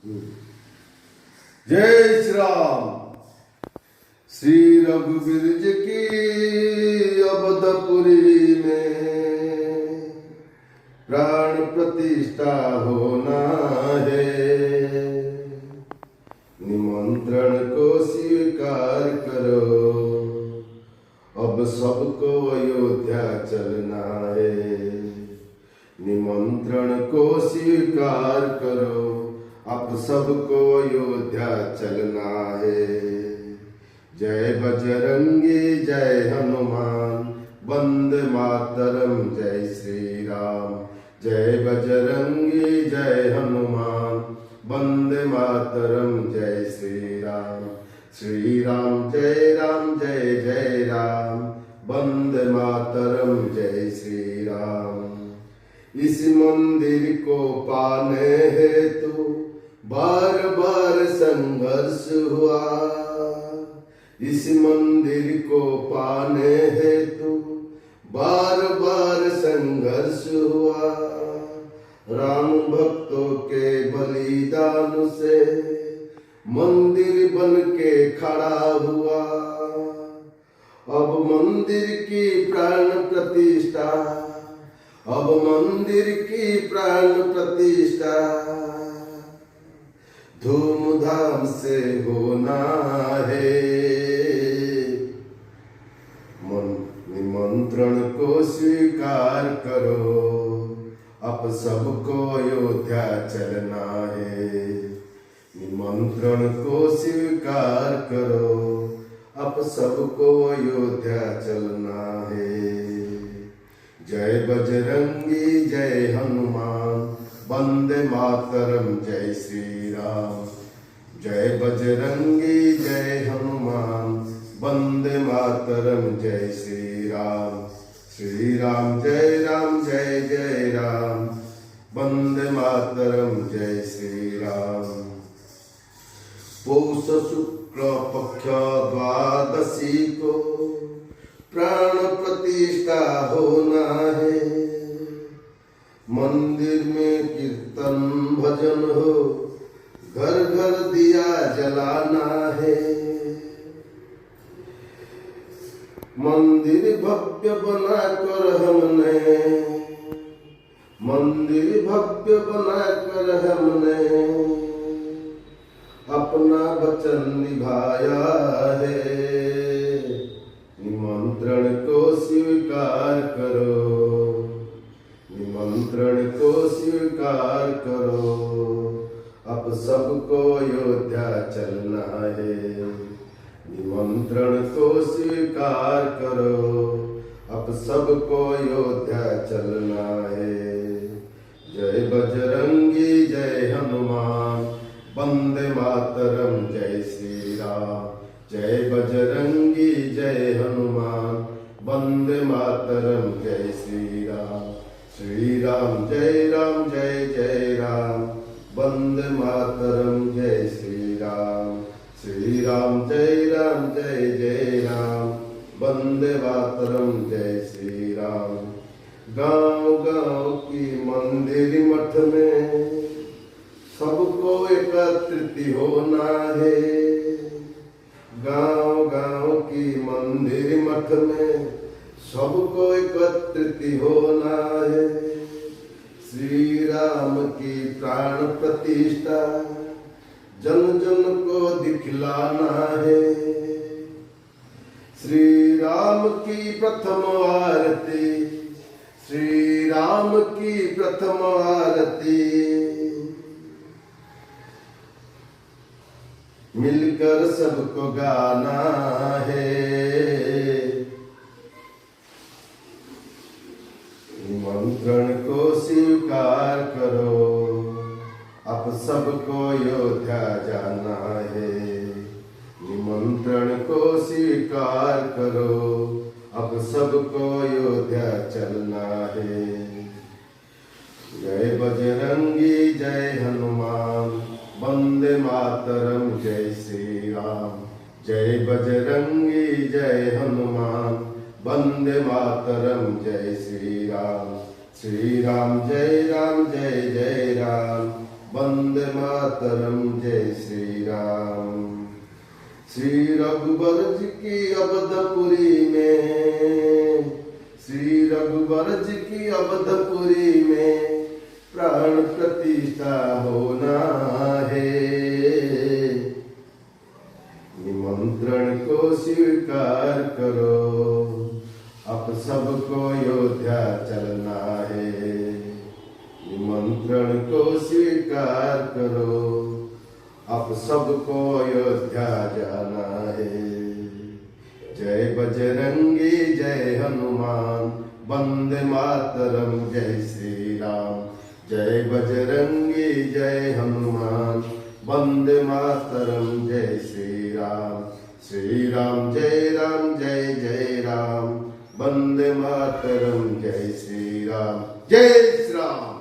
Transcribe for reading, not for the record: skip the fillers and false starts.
जय श्री राम। श्री रघुवीर जी की अवधपुरी में प्राण प्रतिष्ठा होना है। निमंत्रण को स्वीकार करो, अब सबको अयोध्या चलना है। निमंत्रण को स्वीकार करो, अब सबको अयोध्या चलना है। जय बजरंगी जय हनुमान, वंदे मातरम जय श्री राम। जय बजरंगी जय हनुमान, वंदे मातरम जय श्री राम। श्री राम जय जय राम, वंदे मातरम जय श्री राम। इस मंदिर को पाने हेतु बार बार संघर्ष हुआ। इस मंदिर को पाने हेतु बार बार संघर्ष हुआ। राम भक्तों के बलिदान से मंदिर बन के खड़ा हुआ। अब मंदिर की प्राण प्रतिष्ठा, अब मंदिर की प्राण प्रतिष्ठा धूमधाम से होना है। निमंत्रण को स्वीकार करो, अब सबको अयोध्या चलना है। निमंत्रण को स्वीकार करो, अब सबको अयोध्या चलना है। जय बजरंगी जय हनुमान, वंदे मातरम जय श्री राम। जय बजरंगी जय हनुमान, वंदे मातरम जय श्री राम। श्री राम जय जय राम, वंदे मातरम जय श्री राम। पौष शुक्ल पक्ष द्वादशी को प्राण प्रतिष्ठा होना है। मंदिर में कीर्तन भजन हो, घर घर दिया जलाना है। मंदिर भव्य बनाकर हमने, मंदिर भव्य बनाकर हमने अपना वचन निभाया है। निमंत्रण को स्वीकार करो, निमंत्रण को स्वीकार करो, अब सबको अयोध्या चलना है। निमंत्रण को स्वीकार करो, अब सबको अयोध्या चलना है। जय बजरंगी जय हनुमान, वंदे मातरम जय श्री राम। जय बजरंगी जय हनुमान, वंदे मातरम जय श्री राम। श्री राम जय जय राम, वंदे मातरम जय श्री राम। श्री राम जय जय राम, वंदे मातरम जय श्री राम। गांव गांव की मंदिर मठ में सबको एकत्रित होना है। गांव गांव की मंदिर मठ में सबको एकत्रित होना है। श्री राम की प्राण प्रतिष्ठा जन जन को दिखलाना है। श्री राम की प्रथम आरती, श्री राम की प्रथम आरती मिलकर सबको गाना है। निमंत्रण को स्वीकार करो, अब सबको अयोध्या जाना है। निमंत्रण को स्वीकार करो, अब सबको अयोध्या चलना है। जय बजरंगी जय हनुमान, वंदे मातरम जय श्री राम। जय बजरंगी जय हनुमान, वंदे मातरम जय श्री राम। श्री राम जय जय राम, वंदे मातरम जय श्री राम। श्री रघुबर जी की अवधपुरी में, श्री रघुबर जी की अवधपुरी में प्राण प्रतिष्ठा होना है। निमंत्रण को स्वीकार करो, अब सबको अयोध्या चलना है। निमंत्रण को स्वीकार करो, अब सबको अयोध्या जाना है। जय बजरंगी जय हनुमान, वंदे मातरम जय श्री राम। जय बजरंगी जय हनुमान, वंदे मातरम जय श्री राम। श्री राम जय जय राम, वंदे मातरम जय श्री राम। जय श्री राम।